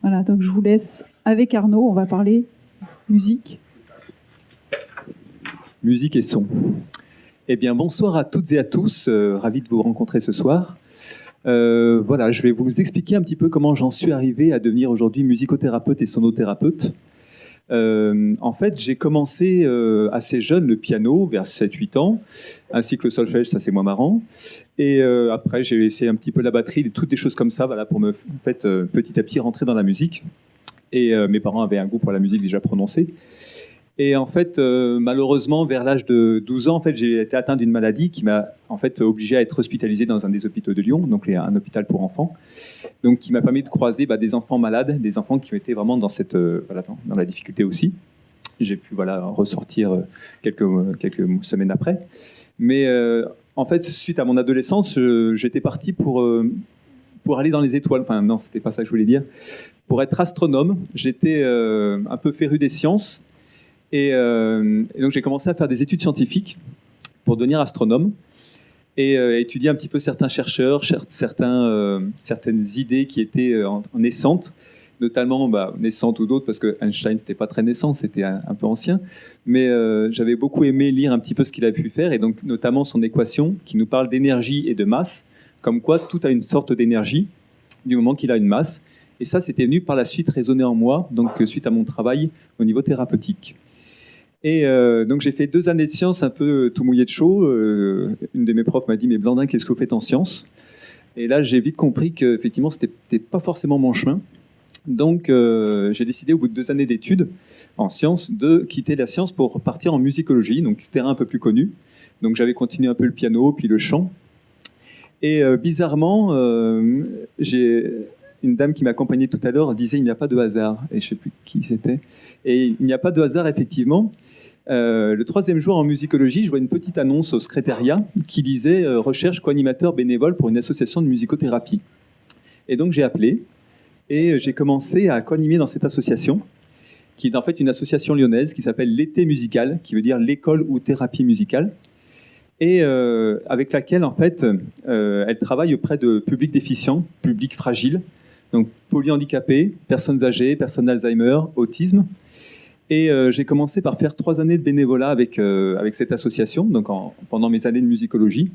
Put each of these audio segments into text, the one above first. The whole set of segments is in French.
Voilà, donc je vous laisse avec Arnaud, on va parler musique. Musique et son. Eh bien, bonsoir à toutes et à tous, ravi de vous rencontrer ce soir. Voilà, je vais vous expliquer un petit peu comment j'en suis arrivé à devenir aujourd'hui musicothérapeute et sonothérapeute. En fait, j'ai commencé assez jeune le piano, vers 7-8 ans, ainsi que le solfège, ça c'est moins marrant. Et après, j'ai essayé un petit peu la batterie, toutes des choses comme ça, voilà, pour me petit à petit rentrer dans la musique. Et mes parents avaient un goût pour la musique déjà prononcé. Et en fait, malheureusement, vers l'âge de 12 ans, en fait, j'ai été atteint d'une maladie qui m'a en fait obligé à être hospitalisé dans un des hôpitaux de Lyon, donc un hôpital pour enfants, donc qui m'a permis de croiser des enfants malades, des enfants qui étaient vraiment dans cette dans la difficulté aussi. J'ai pu ressortir quelques semaines après. Mais en fait, suite à mon adolescence, j'étais parti pour aller dans les étoiles. Enfin non, c'était pas ça que je voulais dire. Pour être astronome, j'étais un peu féru des sciences. Et donc j'ai commencé à faire des études scientifiques pour devenir astronome et étudier un petit peu certains chercheurs, certaines idées qui étaient naissantes, notamment naissantes ou d'autres, parce que Einstein c'était pas très naissant, c'était un peu ancien, mais j'avais beaucoup aimé lire un petit peu ce qu'il a pu faire, et donc notamment son équation qui nous parle d'énergie et de masse, comme quoi tout a une sorte d'énergie du moment qu'il a une masse. Et ça, c'était venu par la suite résonner en moi, donc suite à mon travail au niveau thérapeutique. Et donc j'ai fait 2 années de sciences un peu tout mouillé de chaud. Une de mes profs m'a dit « Mais Blandin, qu'est-ce que vous faites en sciences ?» Et là, j'ai vite compris qu'effectivement, ce n'était pas forcément mon chemin. Donc j'ai décidé, au bout de 2 années d'études en sciences, de quitter la science pour partir en musicologie, donc terrain un peu plus connu. Donc j'avais continué un peu le piano, puis le chant. Et bizarrement, j'ai... Une dame qui m'accompagnait tout à l'heure disait « Il n'y a pas de hasard ». Et je ne sais plus qui c'était. Et il n'y a pas de hasard, effectivement. Le 3e jour en musicologie, je vois une petite annonce au secrétariat qui disait « Recherche co-animateur bénévole pour une association de musicothérapie ». Et donc j'ai appelé et j'ai commencé à co-animer dans cette association, qui est en fait une association lyonnaise qui s'appelle l'Été musical, qui veut dire l'école ou thérapie musicale, et avec laquelle en fait elle travaille auprès de publics déficients, publics fragiles, donc polyhandicapés, personnes âgées, personnes d'Alzheimer, autisme. Et j'ai commencé par faire 3 années de bénévolat avec cette association, donc pendant mes années de musicologie.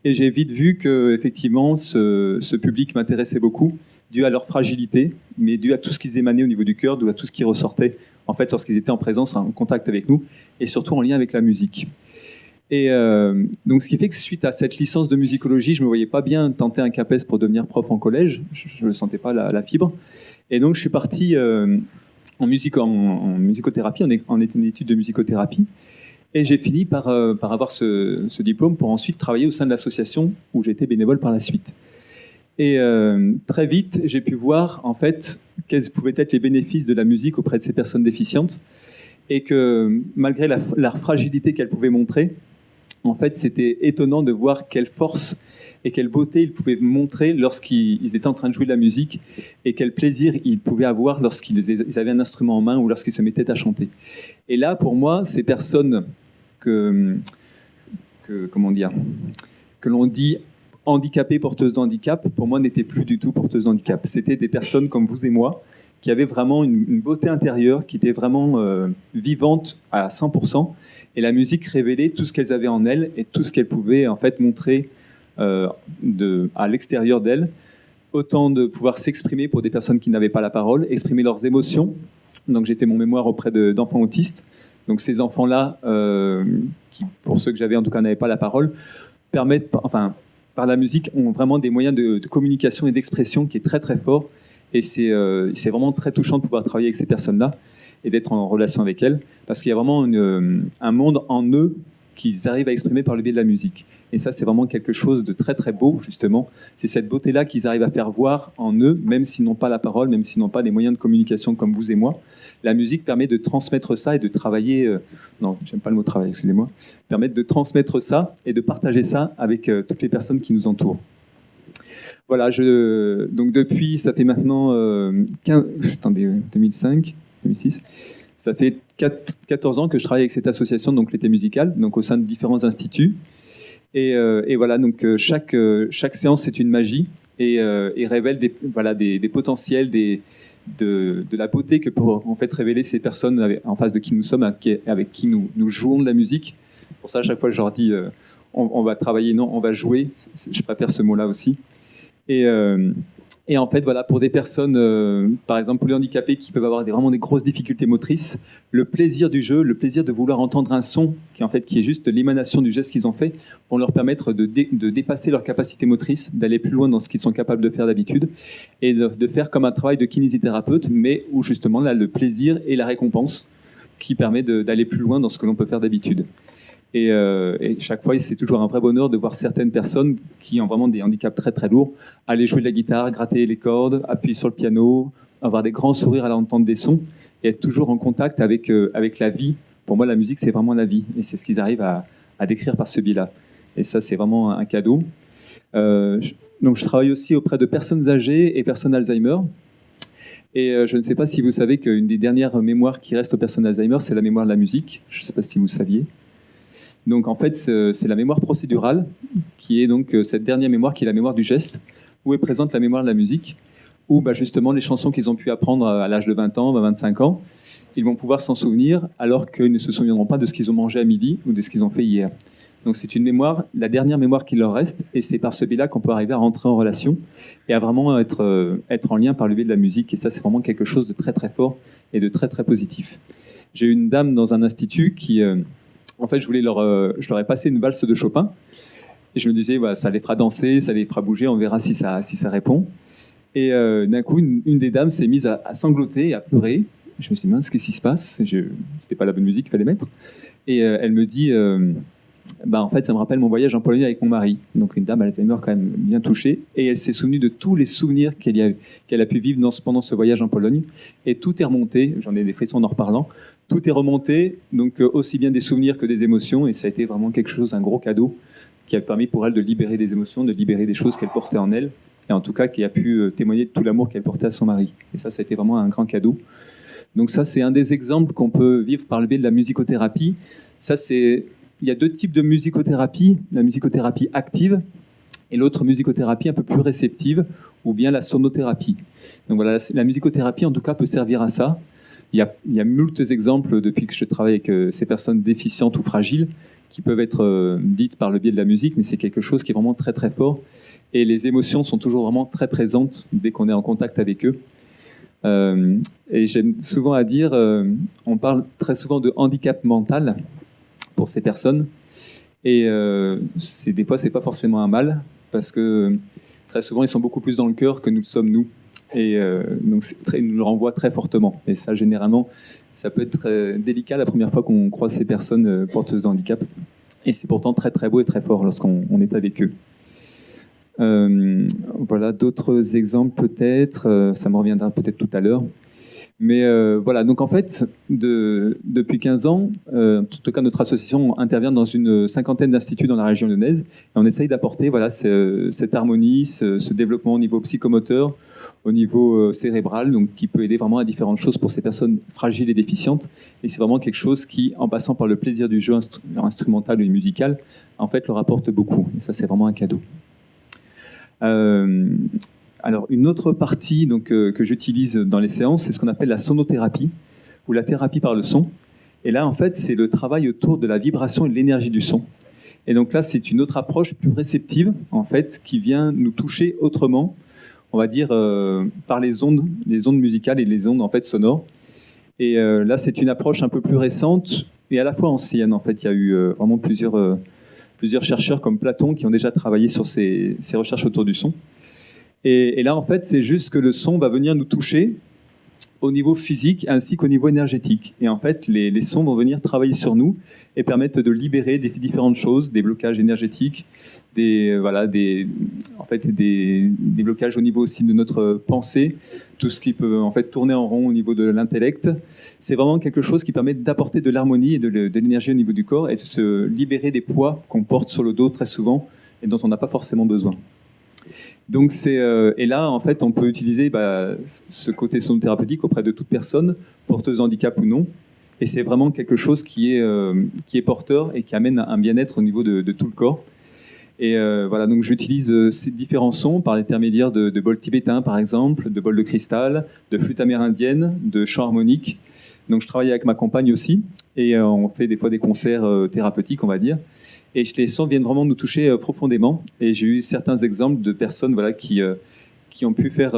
Et j'ai vite vu que effectivement ce public m'intéressait beaucoup, dû à leur fragilité, mais dû à tout ce qu'ils émanaient au niveau du cœur, dû à tout ce qui ressortait en fait lorsqu'ils étaient en présence, en contact avec nous, et surtout en lien avec la musique. Et donc, ce qui fait que suite à cette licence de musicologie, je ne me voyais pas bien tenter un CAPES pour devenir prof en collège. Je ne sentais pas la fibre. Et donc, je suis parti en musicothérapie, en études de musicothérapie. Et j'ai fini par avoir ce diplôme pour ensuite travailler au sein de l'association où j'étais bénévole par la suite. Et très vite, j'ai pu voir en fait quels pouvaient être les bénéfices de la musique auprès de ces personnes déficientes. Et que malgré la fragilité qu'elles pouvaient montrer, en fait, c'était étonnant de voir quelle force et quelle beauté ils pouvaient montrer lorsqu'ils étaient en train de jouer de la musique et quel plaisir ils pouvaient avoir lorsqu'ils avaient un instrument en main ou lorsqu'ils se mettaient à chanter. Et là, pour moi, ces personnes que l'on dit handicapées, porteuses de handicap, pour moi, n'étaient plus du tout porteuses de handicap. C'était des personnes comme vous et moi, qui avaient vraiment une beauté intérieure, qui était vraiment vivante à 100%. Et la musique révélait tout ce qu'elles avaient en elles et tout ce qu'elles pouvaient en fait montrer à l'extérieur d'elles. Autant de pouvoir s'exprimer pour des personnes qui n'avaient pas la parole, exprimer leurs émotions. Donc j'ai fait mon mémoire auprès d'enfants autistes. Donc ces enfants-là, qui pour ceux que j'avais en tout cas n'avaient pas la parole, par la musique, ont vraiment des moyens de communication et d'expression qui est très très fort. Et c'est vraiment très touchant de pouvoir travailler avec ces personnes-là et d'être en relation avec elles, parce qu'il y a vraiment un monde en eux qu'ils arrivent à exprimer par le biais de la musique. Et ça, c'est vraiment quelque chose de très très beau, justement. C'est cette beauté-là qu'ils arrivent à faire voir en eux, même s'ils n'ont pas la parole, même s'ils n'ont pas des moyens de communication comme vous et moi. La musique permet de transmettre ça et de travailler... non, j'aime pas le mot travail, excusez-moi. Permet de transmettre ça et de partager ça avec toutes les personnes qui nous entourent. Voilà, donc depuis, ça fait maintenant 2005, 2006, ça fait 14 ans que je travaille avec cette association, donc l'Été musical, donc au sein de différents instituts. Et voilà, donc chaque séance, c'est une magie. et révèle des potentiels, de la beauté que peut en fait révéler ces personnes en face de qui nous sommes, avec qui nous jouons de la musique. Pour ça, à chaque fois, je leur dis on va travailler, non, on va jouer. Je préfère ce mot-là aussi. Et en fait, voilà, pour des personnes, par exemple polyhandicapées, qui peuvent avoir vraiment des grosses difficultés motrices, le plaisir du jeu, le plaisir de vouloir entendre un son qui est juste l'émanation du geste qu'ils ont fait, vont leur permettre de dépasser leur capacité motrice, d'aller plus loin dans ce qu'ils sont capables de faire d'habitude, et de faire comme un travail de kinésithérapeute, mais où justement là, le plaisir et la récompense qui permet d'aller plus loin dans ce que l'on peut faire d'habitude. Et chaque fois, c'est toujours un vrai bonheur de voir certaines personnes qui ont vraiment des handicaps très très lourds aller jouer de la guitare, gratter les cordes, appuyer sur le piano, avoir des grands sourires à l'entendre des sons et être toujours en contact avec la vie. Pour moi, la musique, c'est vraiment la vie. Et c'est ce qu'ils arrivent à décrire par ce biais-là. Et ça, c'est vraiment un cadeau. Donc, je travaille aussi auprès de personnes âgées et personnes Alzheimer. Et je ne sais pas si vous savez qu'une des dernières mémoires qui reste aux personnes Alzheimer, c'est la mémoire de la musique. Je ne sais pas si vous saviez. Donc en fait, c'est la mémoire procédurale qui est donc cette dernière mémoire qui est la mémoire du geste, où est présente la mémoire de la musique, où justement les chansons qu'ils ont pu apprendre à l'âge de 20 ans, 25 ans, ils vont pouvoir s'en souvenir alors qu'ils ne se souviendront pas de ce qu'ils ont mangé à midi ou de ce qu'ils ont fait hier. Donc c'est une mémoire, la dernière mémoire qui leur reste, et c'est par ce biais-là qu'on peut arriver à rentrer en relation et à vraiment être en lien par le biais de la musique. Et ça, c'est vraiment quelque chose de très très fort et de très très positif. J'ai eu une dame dans un institut qui... En fait, je leur ai passé une valse de Chopin et je me disais, ça les fera danser, ça les fera bouger, on verra si ça répond. Et d'un coup, une des dames s'est mise à sangloter et à pleurer. Je me suis dit, mince, qu'est-ce qui se passe ? C'était pas la bonne musique qu'il fallait mettre. Et elle me dit, en fait, ça me rappelle mon voyage en Pologne avec mon mari. Donc une dame Alzheimer quand même bien touchée. Et elle s'est souvenue de tous les souvenirs qu'elle a pu vivre pendant ce voyage en Pologne. Et tout est remonté, j'en ai des frissons en reparlant, tout est remonté, donc aussi bien des souvenirs que des émotions. Et ça a été vraiment quelque chose, un gros cadeau, qui a permis pour elle de libérer des émotions, de libérer des choses qu'elle portait en elle. Et en tout cas, qui a pu témoigner de tout l'amour qu'elle portait à son mari. Et ça a été vraiment un grand cadeau. Donc ça, c'est un des exemples qu'on peut vivre par le biais de la musicothérapie. Il y a deux types de musicothérapie, la musicothérapie active et l'autre musicothérapie un peu plus réceptive, ou bien la sonothérapie. Donc voilà, la musicothérapie en tout cas peut servir à ça. Il y a moult exemples depuis que je travaille avec ces personnes déficientes ou fragiles qui peuvent être dites par le biais de la musique, mais c'est quelque chose qui est vraiment très très fort. Et les émotions sont toujours vraiment très présentes dès qu'on est en contact avec eux. Et j'aime souvent à dire, on parle très souvent de handicap mental pour ces personnes. Et des fois, c'est pas forcément un mal, parce que très souvent, ils sont beaucoup plus dans le cœur que nous sommes nous. Et donc, ils nous le renvoient très fortement. Et ça, généralement, ça peut être très délicat la première fois qu'on croise ces personnes porteuses de handicap. Et c'est pourtant très, très beau et très fort lorsqu'on est avec eux. Voilà, d'autres exemples peut-être. Ça me reviendra peut-être tout à l'heure. Mais voilà, donc en fait, depuis 15 ans, en tout cas notre association intervient dans une 50aine d'instituts dans la région lyonnaise, et on essaye d'apporter cette harmonie, ce développement au niveau psychomoteur, au niveau cérébral, donc qui peut aider vraiment à différentes choses pour ces personnes fragiles et déficientes. Et c'est vraiment quelque chose qui, en passant par le plaisir du jeu instrumental et musical, en fait leur apporte beaucoup. Et ça, c'est vraiment un cadeau. Alors, une autre partie que j'utilise dans les séances, c'est ce qu'on appelle la sonothérapie, ou la thérapie par le son. Et là, en fait, c'est le travail autour de la vibration et de l'énergie du son. Et donc là, c'est une autre approche plus réceptive, en fait, qui vient nous toucher autrement, on va dire, par les ondes musicales et les ondes, en fait, sonores. Et là, c'est une approche un peu plus récente et à la fois ancienne. En fait, il y a eu vraiment plusieurs chercheurs comme Platon qui ont déjà travaillé sur ces recherches autour du son. Et là, en fait, c'est juste que le son va venir nous toucher au niveau physique ainsi qu'au niveau énergétique. Et en fait, les sons vont venir travailler sur nous et permettre de libérer des différentes choses, des blocages énergétiques, des blocages au niveau aussi de notre pensée, tout ce qui peut en fait tourner en rond au niveau de l'intellect. C'est vraiment quelque chose qui permet d'apporter de l'harmonie et de l'énergie au niveau du corps et de se libérer des poids qu'on porte sur le dos très souvent et dont on n'a pas forcément besoin. Donc et là, en fait, on peut utiliser ce côté sonothérapeutique auprès de toute personne, porteuse de handicap ou non. Et c'est vraiment quelque chose qui est porteur et qui amène un bien-être au niveau de tout le corps. Et voilà, donc j'utilise ces différents sons par l'intermédiaire de bols tibétains, par exemple, de bols de cristal, de flûte amérindienne, de chant harmonique. Donc je travaille avec ma compagne aussi, et on fait des fois des concerts thérapeutiques, on va dire. Et les sons viennent vraiment nous toucher profondément. Et j'ai eu certains exemples de personnes voilà, qui ont pu faire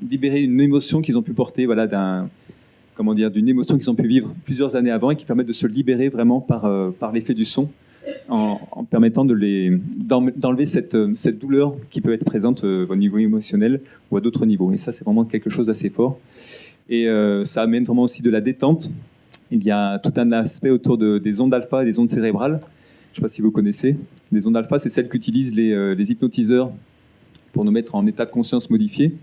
libérer une émotion qu'ils ont pu porter, voilà, d'une émotion qu'ils ont pu vivre plusieurs années avant et qui permettent de se libérer vraiment par l'effet du son, en permettant d'enlever cette douleur qui peut être présente au niveau émotionnel ou à d'autres niveaux. Et ça, c'est vraiment quelque chose d'assez fort. Et ça amène vraiment aussi de la détente. Il y a tout un aspect autour des ondes alpha et des ondes cérébrales. Je ne sais pas si vous connaissez. Les ondes alpha, c'est celles qu'utilisent les hypnotiseurs pour nous mettre en état de conscience modifié.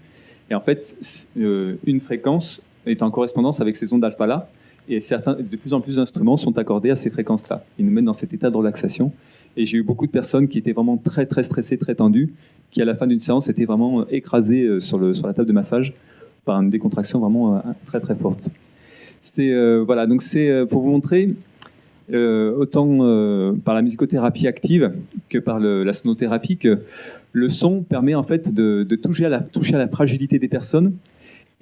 Et en fait, une fréquence est en correspondance avec ces ondes alpha-là. Et de plus en plus d'instruments sont accordés à ces fréquences-là. Ils nous mettent dans cet état de relaxation. Et j'ai eu beaucoup de personnes qui étaient vraiment très, très stressées, très tendues, qui à la fin d'une séance étaient vraiment écrasées sur la table de massage par une décontraction vraiment très, très forte. Voilà, donc c'est pour vous montrer, autant par la musicothérapie active que par la sonothérapie, que le son permet en fait de toucher à la fragilité des personnes.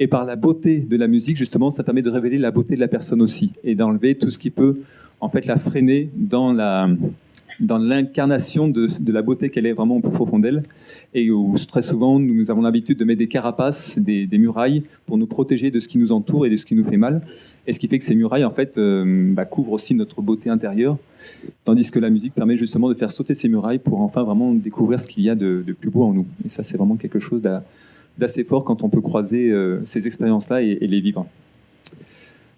Et par la beauté de la musique, justement, ça permet de révéler la beauté de la personne aussi et d'enlever tout ce qui peut, en fait, la freiner dans l'incarnation de la beauté qu'elle est vraiment au plus profond d'elle. Et où très souvent, nous avons l'habitude de mettre des carapaces, des murailles pour nous protéger de ce qui nous entoure et de ce qui nous fait mal. Et ce qui fait que ces murailles, en fait, couvrent aussi notre beauté intérieure, tandis que la musique permet justement de faire sauter ces murailles pour enfin vraiment découvrir ce qu'il y a de plus beau en nous. Et ça, c'est vraiment quelque chose d'assez fort quand on peut croiser ces expériences-là et les vivre.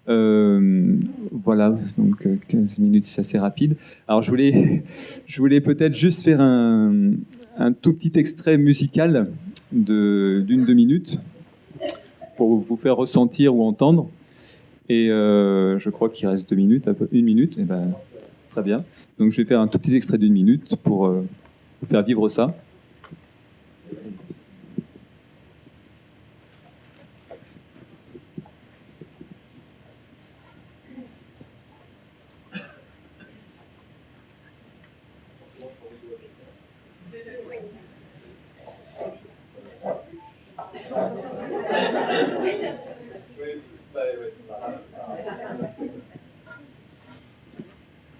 Voilà, donc 15 minutes, c'est assez rapide. Alors je voulais peut-être juste faire un tout petit extrait musical d'une 2 minutes pour vous faire ressentir ou entendre. Et je crois qu'il reste 2 minutes, 1 minute. Et ben, très bien. Donc je vais faire un tout petit extrait d'1 minute pour vous faire vivre ça.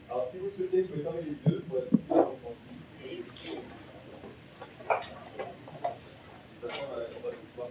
Alors si vous souhaitez, vous pouvez fermer les yeux pour être plus ressenti. De toute façon, on va pouvoir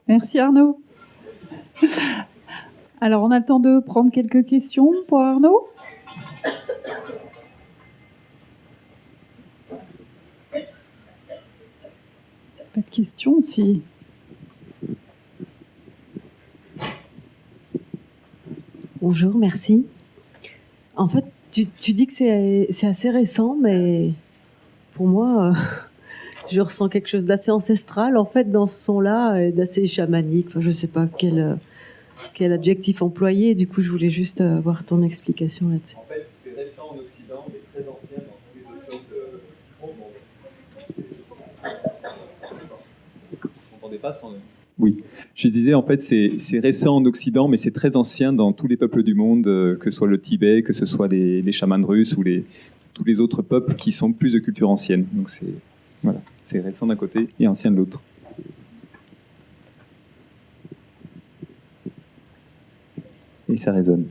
Merci Arnaud. Alors, on a le temps de prendre quelques questions pour Arnaud. Pas de questions si... Bonjour, merci. En fait, tu dis que c'est assez récent, mais pour moi, je ressens quelque chose d'assez ancestral, en fait, dans ce son-là, et d'assez chamanique. Enfin, je ne sais pas quel adjectif employer. Du coup, je voulais juste avoir ton explication là-dessus. En fait, c'est récent en Occident, mais très ancien dans tous les autres peuples du monde. Vous n'entendez pas sans... Oui, je disais, en fait, c'est récent en Occident, mais c'est très ancien dans tous les peuples du monde, que ce soit le Tibet, que ce soit les chamans russes ou tous les autres peuples qui sont plus de culture ancienne. Donc voilà, c'est récent d'un côté et ancien de l'autre. Et ça résonne.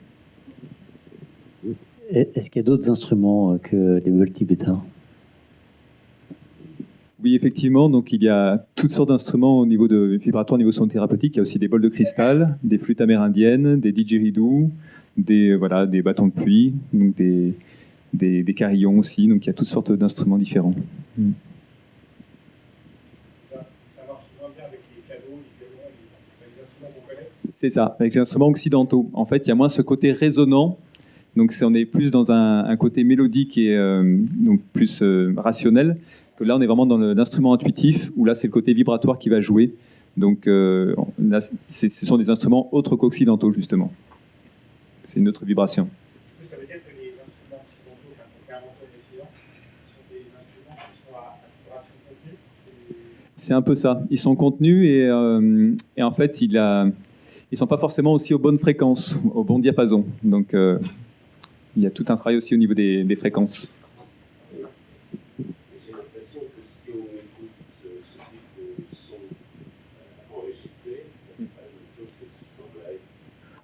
Est-ce qu'il y a d'autres instruments que les bols tibétains ? Oui, effectivement. Donc, il y a toutes sortes d'instruments au niveau de vibratoire, au niveau son thérapeutique. Il y a aussi des bols de cristal, des flûtes amérindiennes, des didgeridoo, des bâtons de pluie, donc des carillons aussi. Donc, il y a toutes sortes d'instruments différents. Ça marche souvent bien avec les cadeaux, les violons, les instruments qu'on connaît. C'est ça, avec les instruments occidentaux. En fait, il y a moins ce côté résonnant. Donc, on est plus dans un côté mélodique et donc plus rationnel. Que là, on est vraiment dans l'instrument intuitif, où là, c'est le côté vibratoire qui va jouer. Donc, là, ce sont des instruments autres qu'occidentaux, justement. C'est une autre vibration. Ça veut dire que les instruments occidentaux, enfin, contrairement aux occidentaux, sont des instruments qui sont à vibration contenue. C'est un peu ça. Ils sont contenus et en fait, ils ne sont pas forcément aussi aux bonnes fréquences, au bon diapason. Donc, il y a tout un travail aussi au niveau des fréquences.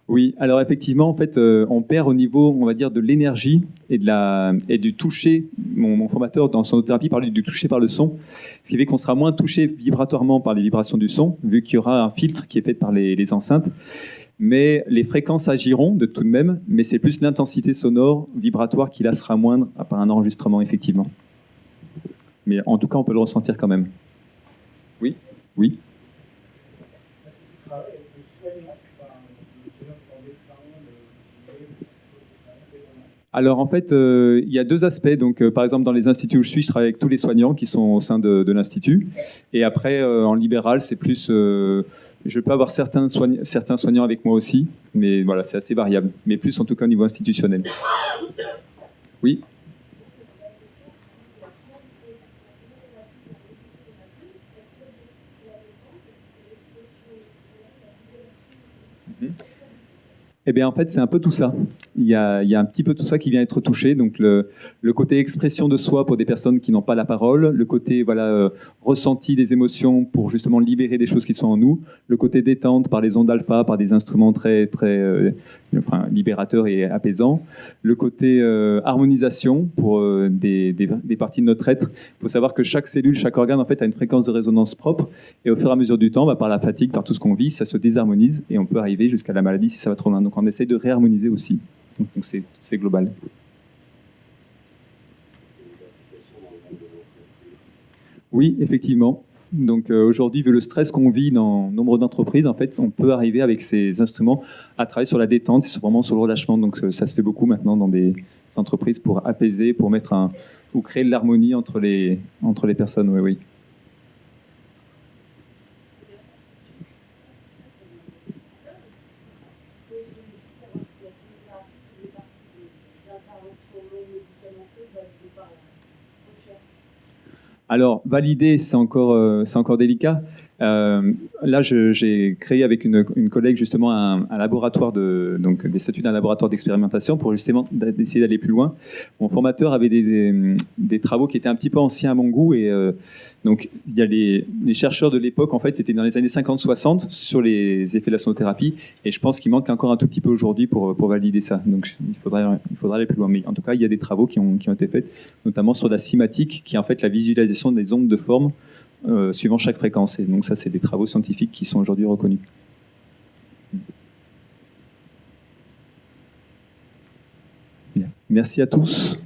Oui, alors effectivement, en fait, on perd au niveau, on va dire, de l'énergie et du toucher. Mon formateur dans sonothérapie parlait du toucher par le son, ce qui fait qu'on sera moins touché vibratoirement par les vibrations du son, vu qu'il y aura un filtre qui est fait par les enceintes. Mais les fréquences agiront de tout de même, mais c'est plus l'intensité sonore, vibratoire qui là sera moindre par un enregistrement, effectivement. Mais en tout cas, on peut le ressentir quand même. Oui. Oui. Alors en fait, il y a deux aspects. Donc, par exemple, dans les instituts où je travaille avec tous les soignants qui sont au sein de l'institut. Et après, en libéral, c'est plus... je peux avoir certains soignants avec moi aussi, mais voilà, c'est assez variable. Mais plus en tout cas au niveau institutionnel. Oui. Eh bien, en fait, c'est un peu tout ça. Il y a un petit peu tout ça qui vient être touché. Donc, le côté expression de soi pour des personnes qui n'ont pas la parole, le côté ressenti des émotions pour justement libérer des choses qui sont en nous, le côté détente par les ondes alpha, par des instruments très, très libérateurs et apaisants, le côté harmonisation pour des parties de notre être. Il faut savoir que chaque cellule, chaque organe, en fait, a une fréquence de résonance propre. Et au fur et à mesure du temps, par la fatigue, par tout ce qu'on vit, ça se désharmonise et on peut arriver jusqu'à la maladie si ça va trop loin. Donc, on essaie de réharmoniser aussi. Donc c'est global. Oui, effectivement. Donc aujourd'hui, vu le stress qu'on vit dans nombre d'entreprises, en fait, on peut arriver avec ces instruments à travailler sur la détente, vraiment sur le relâchement. Donc ça se fait beaucoup maintenant dans des entreprises pour apaiser, pour mettre ou créer de l'harmonie entre les personnes. Oui, oui. Alors, valider, c'est encore délicat. Là, j'ai créé avec une collègue justement un laboratoire des statuts d'un laboratoire d'expérimentation pour justement essayer d'aller plus loin. Mon formateur avait des travaux qui étaient un petit peu anciens à mon goût et donc il y a les chercheurs de l'époque en fait étaient dans les années 50-60 sur les effets de la sonothérapie et je pense qu'il manque encore un tout petit peu aujourd'hui pour valider ça. Donc il faudrait aller plus loin. Mais en tout cas, il y a des travaux qui ont été faits, notamment sur la cymatique, qui est en fait la visualisation des ondes de forme suivant chaque fréquence. Et donc ça, c'est des travaux scientifiques qui sont aujourd'hui reconnus. Bien. Merci à tous.